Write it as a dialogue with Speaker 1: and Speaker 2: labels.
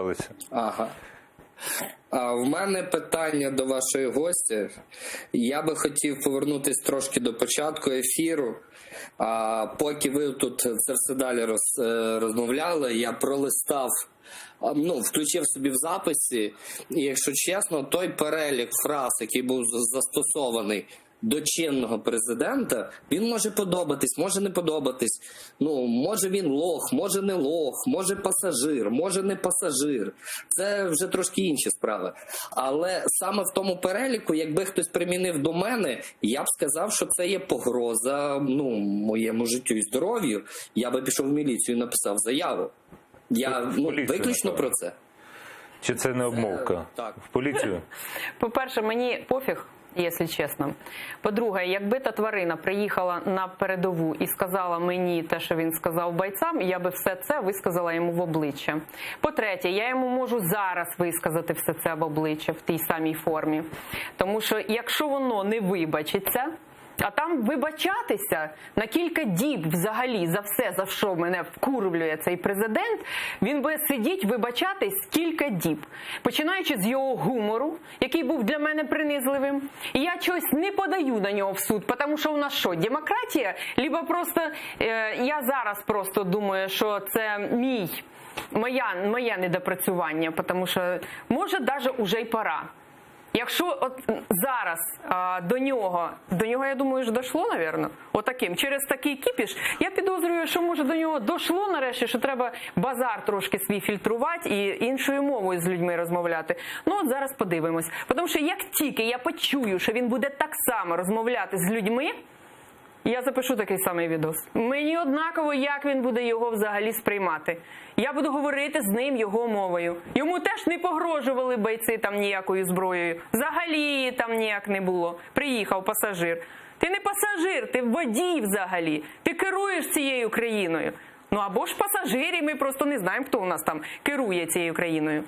Speaker 1: зустрічалися.
Speaker 2: Ага. В мене питання до вашої гості. Я би хотів повернутися трошки до початку ефіру. Поки ви тут це все далі розмовляли, я пролистав, включив собі в записі, і якщо чесно, той перелік фраз, який був застосований до чинного президента, він може подобатись, може не подобатись. Може він лох, може не лох, може пасажир, може не пасажир. Це вже трошки інші справи. Але саме в тому переліку, якби хтось примінив до мене, я б сказав, що це є погроза моєму життю і здоров'ю. Я би пішов в міліцію і написав заяву. Я виключно про це.
Speaker 1: Чи це не обмовка?
Speaker 2: Так.
Speaker 1: В поліцію?
Speaker 3: По-перше, мені пофіг, якщо чесно. По-друге, якби та тварина приїхала на передову і сказала мені те, що він сказав бойцям, я би все це висказала йому в обличчя. По-третє, я йому можу зараз висказати все це в обличчя в тій самій формі. Тому що якщо воно не вибачиться, а там вибачатися на кілька діб взагалі за все, за що мене вкурвлює цей президент, він буде сидіти, вибачатись кілька діб. Починаючи з його гумору, який був для мене принизливим. І я чогось не подаю на нього в суд, тому що у нас що, демократія? Либо просто, я зараз просто думаю, що це моє недопрацювання, тому що може навіть уже й пора. Якщо от зараз до нього, я думаю, ж дійшло, мабуть, отаким, через такий кіпіш, я підозрюю, що може до нього дійшло нарешті, що треба базар трошки свій фільтрувати і іншою мовою з людьми розмовляти. От зараз подивимось. Тому що як тільки я почую, що він буде так само розмовляти з людьми, я запишу такий самий відос. Мені однаково, як він буде його взагалі сприймати. Я буду говорити з ним його мовою. Йому теж не погрожували бойці там ніякою зброєю. Взагалі там ніяк не було. Приїхав пасажир. Ти не пасажир, ти водій взагалі. Ти керуєш цією країною. Або ж пасажир, і ми просто не знаємо, хто у нас там керує цією країною.